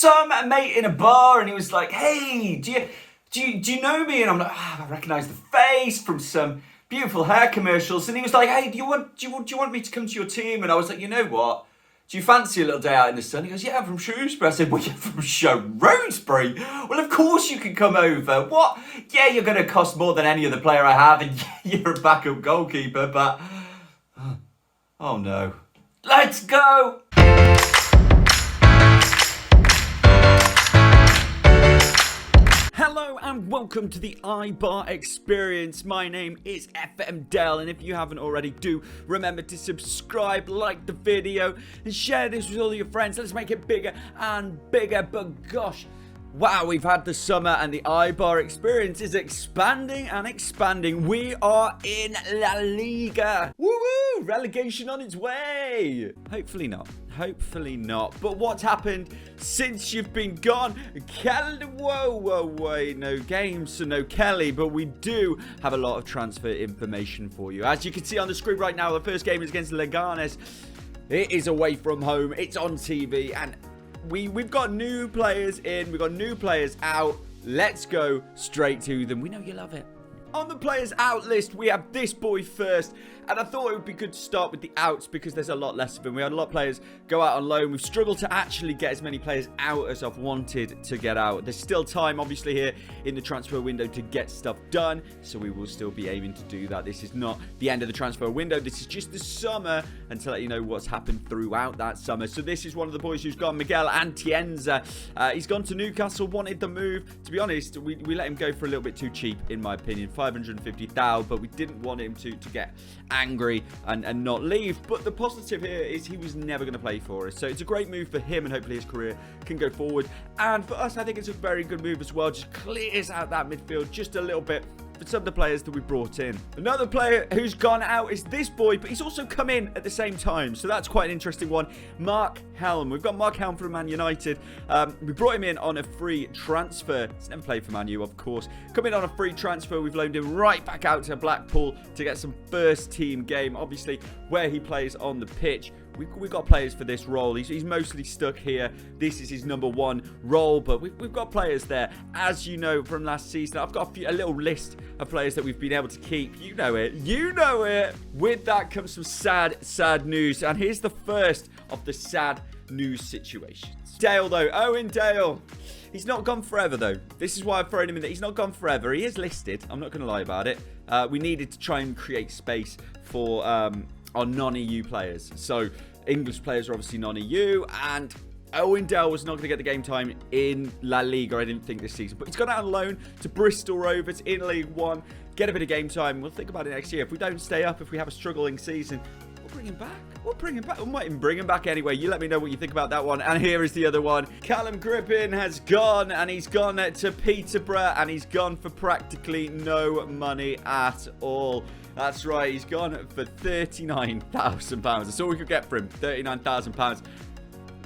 So I met a mate in a bar and he was like, hey, do you know me? And I'm like, I recognise the face from some beautiful hair commercials. And he was like, hey, do you want me to come to your team? And I was like, you know what? Do you fancy a little day out in the sun? He goes, yeah, I'm from Shrewsbury. I said, well, you're from Shrewsbury? Well, of course you can come over. What? Yeah, you're going to cost more than any other player I have, and you're a backup goalkeeper, but... Oh, no. Let's go! Hello and welcome to the Eibar experience. My name is FM Dale, and if you haven't already, do remember to subscribe, like the video, and share this with all your friends. Let's make it bigger and bigger. But gosh, wow, we've had the summer and the Eibar experience is expanding and expanding. We are in La Liga. Woo-woo! Relegation on its way. Hopefully not. Hopefully not. But what's happened since you've been gone? Whoa, no games, so no Kelly, but we do have a lot of transfer information for you. As you can see on the screen right now, the first game is against Leganes. It is away from home. It's on TV, and we've got new players in. We've got new players out. Let's go straight to them. We know you love it. On the players out list, we have this boy first. And I thought it would be good to start with the outs because there's a lot less of them. We had a lot of players go out on loan. We've struggled to actually get as many players out as I've wanted to get out. There's still time, obviously, here in the transfer window to get stuff done. So we will still be aiming to do that. This is not the end of the transfer window. This is just the summer, and to let you know what's happened throughout that summer. So this is one of the boys who's gone, Miguel Atienza. He's gone to Newcastle, wanted the move. To be honest, we let him go for a little bit too cheap, in my opinion. 550,000, but we didn't want him to get angry and not leave. But the positive here is he was never going to play for us, so it's a great move for him, and hopefully his career can go forward. And for us, I think it's a very good move as well. Just clears out that midfield just a little bit for some of the players that we brought in. Another player who's gone out is this boy, but he's also come in at the same time, so that's quite an interesting one. Mark Helm. We've got Mark Helm from Man United. We brought him in on a free transfer. He's never played for Man U, of course. Come in on a free transfer. We've loaned him right back out to Blackpool to get some first team game, obviously where he plays on the pitch. We've got players for this role. He's mostly stuck here. This is his number one role, but we've got players there. As you know from last season, I've got a little list of players that we've been able to keep. You know it. You know it. With that comes some sad news. And here's the first of the sad news situations. Dale, though. Owen Dale. He's not gone forever, though. This is why I've thrown him in there. He's not gone forever. He is listed. I'm not going to lie about it. We needed to try and create space for our non-EU players. So English players are obviously non-EU, and Owen Dale was not going to get the game time in La Liga, I didn't think, this season. But he's gone out on loan to Bristol Rovers in League One. Get a bit of game time. We'll think about it next year. If we don't stay up, if we have a struggling season, we'll bring him back. We might even bring him back anyway. You let me know what you think about that one. And here is the other one. Callum Griffin has gone, and he's gone to Peterborough, and he's gone for practically no money at all. That's right, he's gone for £39,000. That's all we could get for him, £39,000.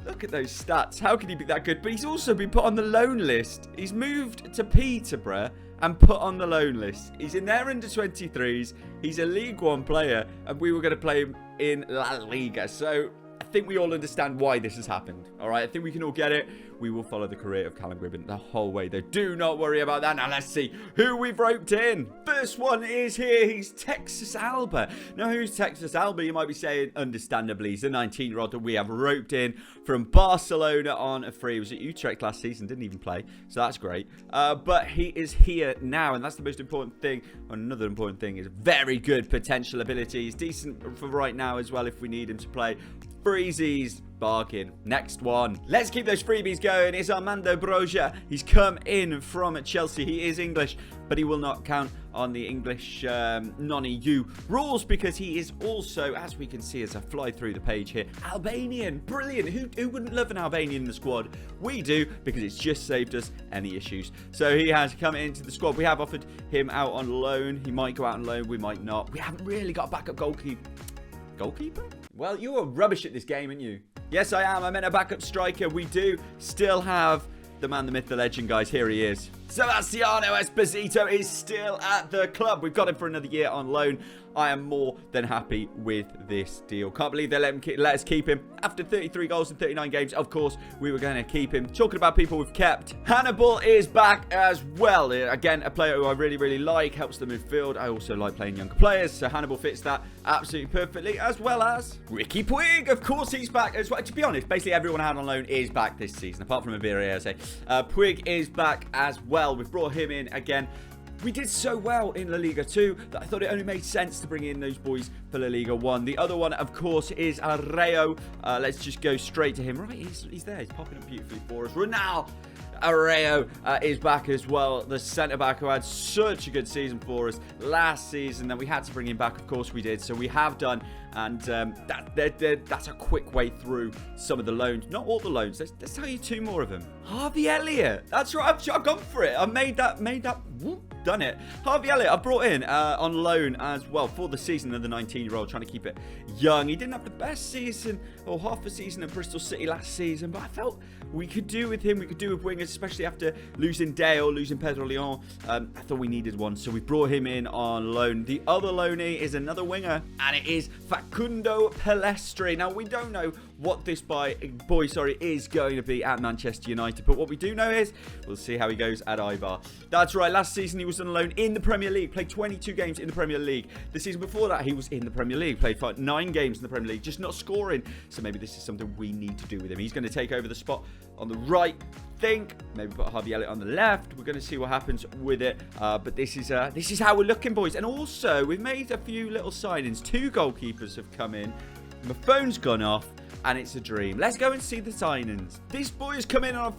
Look at those stats. How can he be that good? But he's also been put on the loan list. He's moved to Peterborough and put on the loan list. He's in their under-23s. He's a League One player, and we were going to play him in La Liga. So I think we all understand why this has happened. All right, I think we can all get it. We will follow the career of Callum Griffin the whole way, though. Do not worry about that. Now, let's see who we've roped in. First one is here. He's Texas Alba. Now, who's Texas Alba? You might be saying, understandably, he's a 19-year-old that we have roped in from Barcelona on a free. He was at Utrecht last season, didn't even play, so that's great. But he is here now, and that's the most important thing. Another important thing is very good potential ability. He's decent for right now as well if we need him to play. Freezies. Bargain. Next one. Let's keep those freebies going. It's Armando Broja. He's come in from Chelsea. He is English, but he will not count on the English non-EU rules because he is also, as we can see as I fly through the page here, Albanian. Brilliant. Who wouldn't love an Albanian in the squad? We do, because it's just saved us any issues. So he has come into the squad. We have offered him out on loan. He might go out on loan. We might not. We haven't really got a backup goalkeeper? Well, you are rubbish at this game, aren't you? Yes, I am. I meant a backup striker. We do still have the man, the myth, the legend, guys. Here he is. Sebastiano Esposito is still at the club. We've got him for another year on loan. I am more than happy with this deal. Can't believe they let us keep him. After 33 goals in 39 games, of course, we were going to keep him. Talking about people we've kept, Hannibal is back as well. Again, a player who I really, really like. Helps the midfield. I also like playing younger players, so Hannibal fits that absolutely perfectly, as well as Ricky Puig. Of course, he's back as well. To be honest, basically everyone I had on loan is back this season, apart from Eibar, I say. Puig is back as well. We've brought him in again. We did so well in La Liga 2 that I thought it only made sense to bring in those boys for La Liga 1. The other one, of course, is Arreo. Let's just go straight to him. Right, he's there. He's popping up beautifully for us. Ronaldo Arreo is back as well. The centre-back who had such a good season for us last season that we had to bring him back. Of course we did. So we have done. And that's a quick way through some of the loans. Not all the loans. Let's tell you two more of them. Harvey Elliott. That's right. I've gone for it. I made that. Done it. Harvey Elliott, I brought in on loan as well for the season of the 19-year-old, trying to keep it young. He didn't have the best season or half a season at Bristol City last season, but I felt we could do with him. We could do with wingers, especially after losing Dale, losing Pedro Leon. I thought we needed one, so we brought him in on loan. The other loanee is another winger, and it is Facundo Pelestri. Now, we don't know what this boy is going to be at Manchester United, but what we do know is we'll see how he goes at Eibar. That's right, last season he was on loan in the Premier League, played 22 games in the Premier League. The season before that he was in the Premier League, played 9 games in the Premier League, just not scoring. So maybe this is something we need to do with him. He's going to take over the spot on the right. Maybe put Harvey Elliott on the left. We're going to see what happens with it. But this is how we're looking, boys. And also, we've made a few little signings. 2 goalkeepers have come in. My phone's gone off, and it's a dream. Let's go and see the signings. This boy has come in on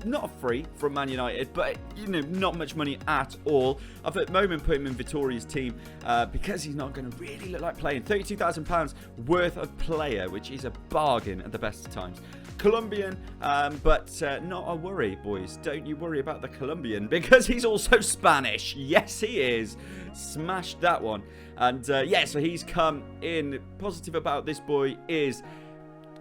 not free from Man United, but not much money at all. I've at the moment put him in Vittoria's team because he's not going to really look like playing. £32,000 worth of player, which is a bargain at the best of times. Colombian, but not a worry, boys. Don't you worry about the Colombian, because he's also Spanish. Yes, he is. Smashed that one. And yeah, so he's come in. Positive about this boy is,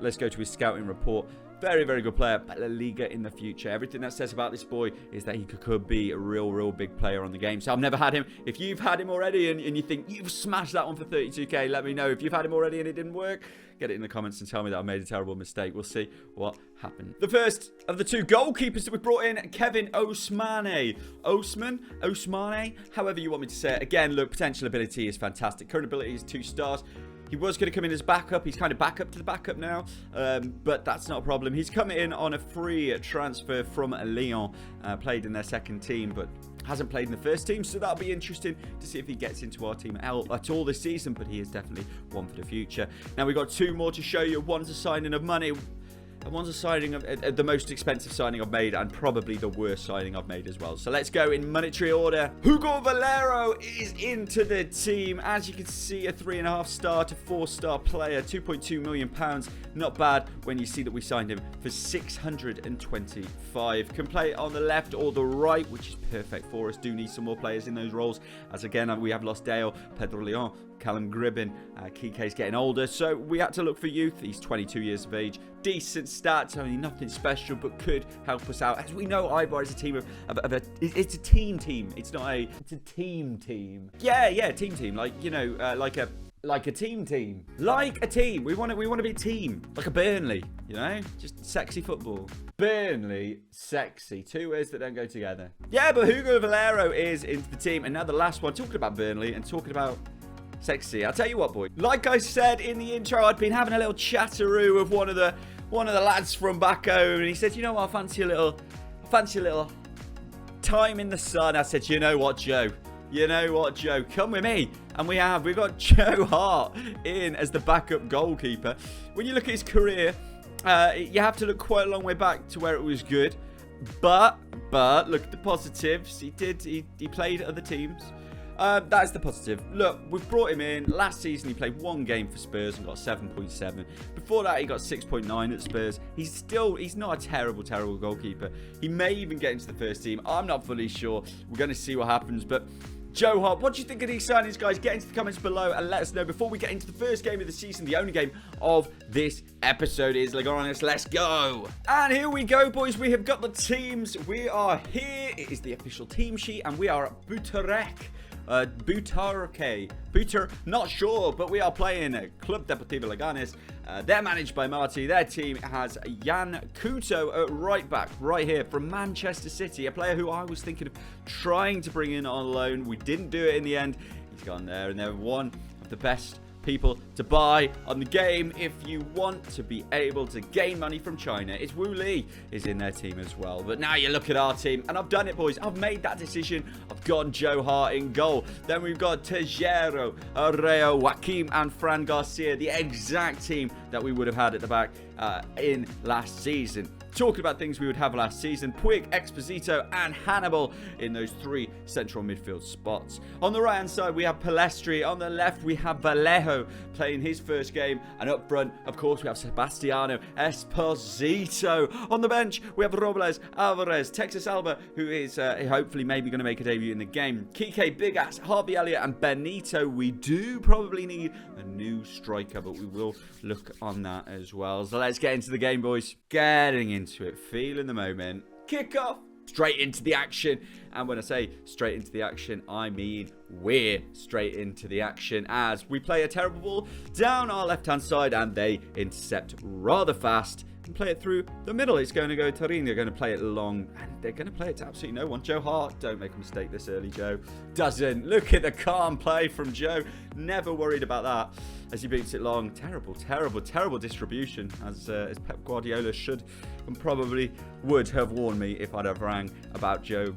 let's go to his scouting report. Very, very good player, but La Liga in the future. Everything that says about this boy is that he could be a real big player on the game. So I've never had him. If you've had him already and you think you've smashed that one for 32k, let me know. If you've had him already and it didn't work, get it in the comments and tell me that I made a terrible mistake. We'll see what happened. The first of the 2 goalkeepers that we brought in, Kevin Ousmane. Ousmane, however you want me to say it. Again, look, potential ability is fantastic. Current ability is 2 stars. He was going to come in as backup. He's kind of backup to the backup now, but that's not a problem. He's come in on a free transfer from Lyon, played in their second team, but hasn't played in the first team, so that'll be interesting to see if he gets into our team at all this season, but he is definitely one for the future. Now, we've got 2 more to show you. One's a signing of money, and one's a signing of the most expensive signing I've made, and probably the worst signing I've made as well. So let's go in monetary order. Hugo Valero is into the team. As you can see, a 3.5-star to 4-star player, £2.2 million. Not bad when you see that we signed him for 625. Can play on the left or the right, which is perfect for us. Do need some more players in those roles, as again we have lost Dale, Pedro Leon, Callum Gribbin. Kike's getting older, so we had to look for youth. He's 22 years of age. Decent stats, only nothing special, but could help us out. As we know, Eibar is a team it's a team. It's not a, it's a team. Yeah, team. Like, like a team. Like a team. We want to be a team. Like a Burnley, just sexy football. Burnley, sexy. 2 words that don't go together. Yeah, but Hugo Valero is into the team. And now the last one, talking about Burnley and talking about sexy. I'll tell you what, boy. Like I said in the intro, I'd been having a little chatteroo with one of the lads from back home, and he said, what, I fancy a little time in the sun. I said, you know what, Joe, come with me. And we've got Joe Hart in as the backup goalkeeper. When you look at his career, you have to look quite a long way back to where it was good. But look at the positives. He played at other teams. That is the positive. Look, we've brought him in. Last season, he played 1 game for Spurs and got 7.7. Before that, he got 6.9 at Spurs. He's not a terrible goalkeeper. He may even get into the first team. I'm not fully sure. We're going to see what happens. But Joe Hart. What do you think of these signings, guys? Get into the comments below and let us know. Before we get into the first game of the season, the only game of this episode is Leganes. Let's go. And here we go, boys. We have got the teams. We are here. It is the official team sheet, and we are at Butarek. Not sure, but we are playing Club Deportivo Leganes. They're managed by Marty. Their team has Jan Couto at right back, right here from Manchester City, a player who I was thinking of trying to bring in on loan. We didn't do it in the end. He's gone there, and they're one of the best people to buy on the game if you want to be able to gain money from China. It's Wu Li is in their team as well. But now you look at our team, and I've done it, boys. I've made that decision. I've got Joe Hart in goal. Then we've got Tejero, Arreo, Joaquim, and Fran Garcia, the exact team that we would have had at the back in last season. Talking about things we would have last season, Puig, Exposito, and Hannibal in those three central midfield spots. On the right-hand side, we have Palestri. On the left, we have Vallejo playing his first game. And up front, of course, we have Sebastiano Esposito. On the bench, we have Robles, Alvarez, Texas Alba, who is hopefully maybe going to make a debut in the game. Kike, Big Ass, Harvey Elliott, and Benito. We do probably need a new striker, but we will look on that as well. So let's get into the game, boys. Getting into it, feeling the moment. Kick off, straight into the action. And when I say straight into the action, I mean we're straight into the action as we play a terrible ball down our left hand side, and they intercept rather fast and play it through the middle. It's going to go Turin. They're going to play it long, and they're going to play it to absolutely no one. Joe Hart, don't make a mistake this early. Joe doesn't. Look at the calm play from Joe. Never worried about that as he beats it long. Terrible distribution, as Pep Guardiola should and probably would have warned me if I'd have rang about Joe.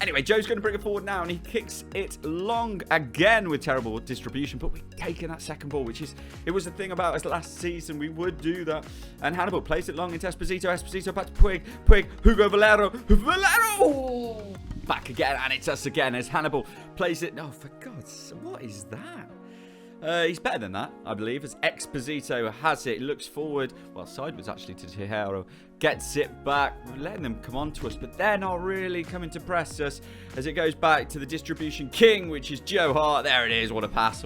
Anyway, Joe's going to bring it forward now, and he kicks it long again with terrible distribution, but we've taken that second ball, it was the thing about us last season. We would do that. And Hannibal plays it long into Esposito. Esposito back to Puig, Hugo Valero, back again, and it's us again as Hannibal plays it. Oh, for God's sake, what is that? He's better than that, I believe, as Exposito has it, looks forward, well, sideways actually to Tejero, gets it back, letting them come on to us, but they're not really coming to press us as it goes back to the distribution king, which is Joe Hart. There it is, what a pass,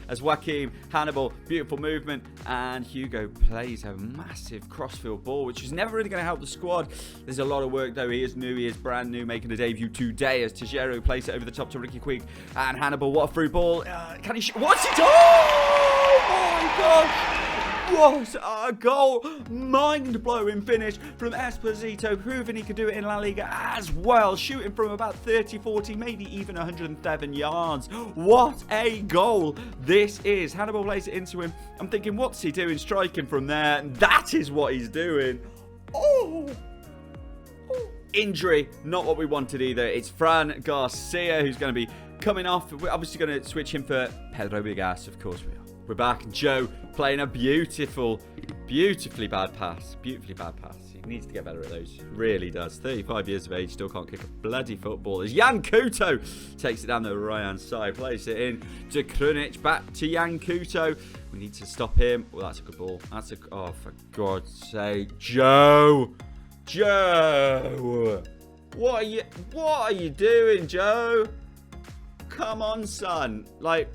as Joaquim, Hannibal, beautiful movement, and Hugo plays a massive crossfield ball, which is never really going to help the squad. There's a lot of work, though. He is new, he is brand new, making a debut today as Tejero plays it over the top to Ricky Puig, and Hannibal, what a through ball. Can he shoot? What's it? Oh my gosh! What a goal! Mind-blowing finish from Esposito, proving he could do it in La Liga as well, shooting from about 30, 40, maybe even 107 yards. What a goal this is. Hannibal plays it into him. I'm thinking, what's he doing striking from there? And that is what he's doing. Oh! Injury, not what we wanted either. It's Fran Garcia who's going to be coming off. We're obviously going to switch him for Pedro Bigas, of course we are. We're back, and Joe playing a beautifully bad pass. Beautifully bad pass. He needs to get better at those. He really does. 35 years of age, still can't kick a bloody football. As Jan Couto takes it down the right-hand side, plays it in to Krunic, back to Jan Couto. We need to stop him. Well, that's a good ball. Oh, for God's sake. Joe! What are you doing, Joe? Come on, son. Like,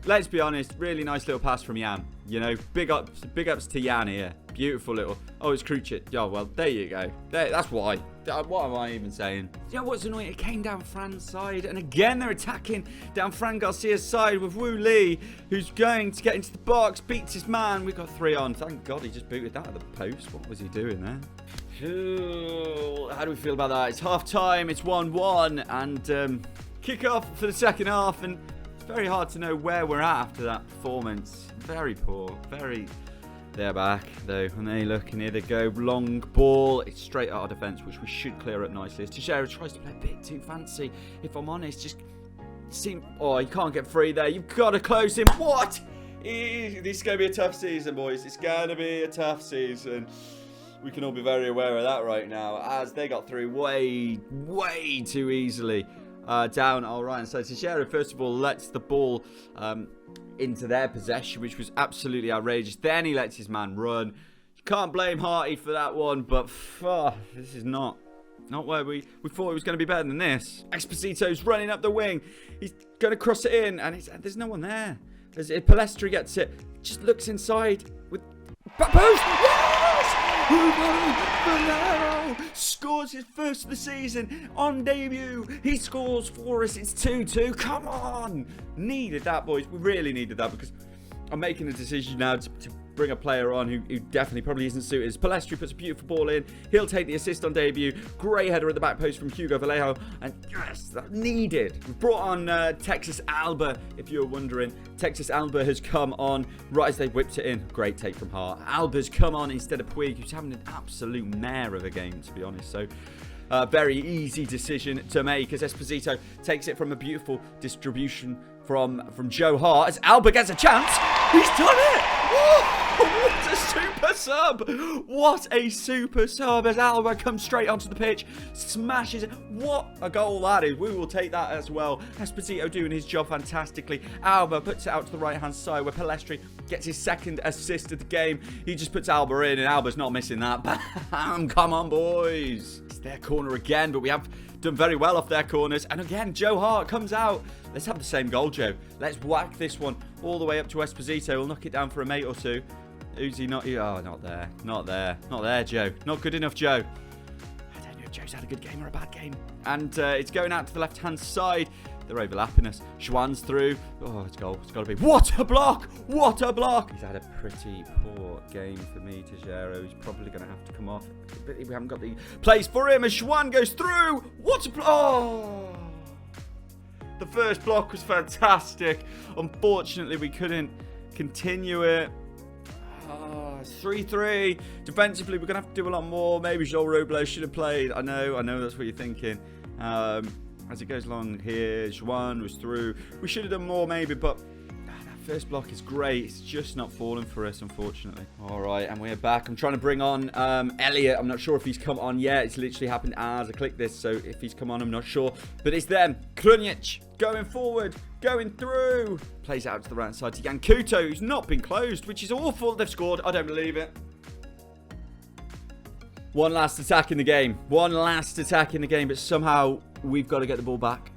let's be honest, really nice little pass from Jan. You know, big ups to Jan here. Beautiful little. Oh, it's Krucic. Oh, well, there you go. That's why. What am I even saying? You know what's annoying? It came down Fran's side, and again they're attacking down Fran Garcia's side with Wu Li, who's going to get into the box, beats his man. We got 3 on. Thank God he just booted that at the post. What was he doing there? Ooh, how do we feel about that? It's half time. It's 1-1, and kick off for the second half, and very hard to know where we're at after that performance. Very poor. They're back, though, and they look, and here they go. Long ball. It's straight at our defence, which we should clear up nicely. As Tejero tries to play a bit too fancy, if I'm honest. Oh, he can't get free there. You've got to close him. What? This is going to be a tough season, boys. It's going to be a tough season. We can all be very aware of that right now, as they got through way too easily. Down our right hand side. Tejero, first of all, lets the ball into their possession, which was absolutely outrageous. Then he lets his man run. You can't blame Harty for that one, but this is not Not where we thought it was going to be better than this. Esposito's running up the wing. He's going to cross it in, and there's no one there. Palestri gets it. Just looks inside with back post. Yes! Valero scores his first of the season on debut. He scores for us. It's 2-2. Come on. Needed that, boys. We really needed that because I'm making a decision now to bring a player on who definitely probably isn't suited. Palestri puts a beautiful ball in. He'll take the assist on debut. Great header at the back post from Hugo Vallejo. And yes, that needed. We've brought on Texas Alba, if you're wondering. Texas Alba has come on right as they whipped it in. Great take from Hart. Alba's come on instead of Puig, who's having an absolute mare of a game, to be honest. So very easy decision to make as Esposito takes it from a beautiful distribution from Joe Hart as Alba gets a chance. He's done it! What a super sub! What a super sub as Alba comes straight onto the pitch, smashes it. What a goal that is. We will take that as well. Esposito doing his job fantastically. Alba puts it out to the right-hand side where Palestri gets his second assist of the game. He just puts Alba in, and Alba's not missing that. Bam! Come on, boys. It's their corner again, but we have done very well off their corners. And again, Joe Hart comes out. Let's have the same goal, Joe. Let's whack this one all the way up to Esposito. We'll knock it down for a mate or two. Who's he not? Oh, not there. Not there. Not there, Joe. Not good enough, Joe. I don't know if Joe's had a good game or a bad game. And it's going out to the left-hand side. They're overlapping us. Schwann's through. Oh, it's goal. It's got to be. What a block! What a block! He's had a pretty poor game for me, Tejero. He's probably going to have to come off. But we haven't got the place for him as Schwann goes through. What a block! Oh! The first block was fantastic. Unfortunately, we couldn't continue it. 3-3. Defensively, we're going to have to do a lot more. Maybe Joel Robles should have played. I know that's what you're thinking. As it goes along here, Juan was through. We should have done more maybe, but that first block is great. It's just not falling for us, unfortunately. All right, and we're back. I'm trying to bring on Elliot. I'm not sure if he's come on yet. It's literally happened as I click this, so if he's come on, I'm not sure. But it's them. Krunic going forward, going through. Plays it out to the right side to Yankuto, who's not been closed, which is awful. They've scored. I don't believe it. One last attack in the game. One last attack in the game, but somehow we've got to get the ball back.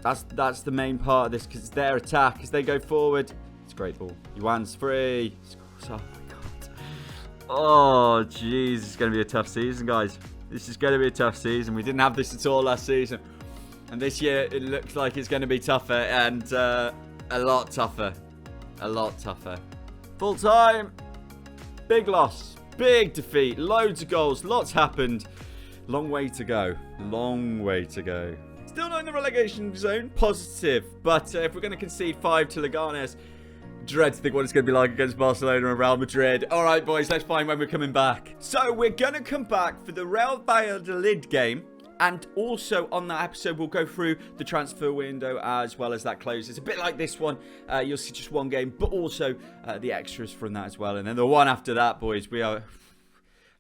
That's the main part of this, because it's their attack. As they go forward, it's a great ball. Yuan's free. Scores. Oh, my God. Oh, jeez. It's going to be a tough season, guys. This is going to be a tough season. We didn't have this at all last season. And this year, it looks like it's going to be tougher, and a lot tougher. A lot tougher. Full time. Big loss. Big defeat. Loads of goals. Lots happened. Long way to go. Long way to go. Still not in the relegation zone. Positive. But if we're going to concede 5 to Leganes, dread to think what it's going to be like against Barcelona and Real Madrid. All right, boys. Let's find when we're coming back. So we're going to come back for the Real Valladolid game. And also on that episode, we'll go through the transfer window as well as that close. It's a bit like this one. You'll see just one game, but also the extras from that as well. And then the one after that, boys, I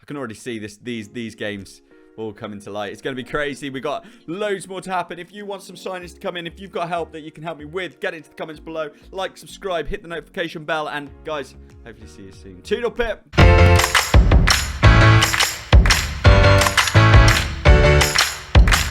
can already see these games all coming to light. It's going to be crazy. We've got loads more to happen. If you want some signings to come in, if you've got help that you can help me with, get into the comments below. Like, subscribe, hit the notification bell. And guys, hopefully see you soon. Toodle pip.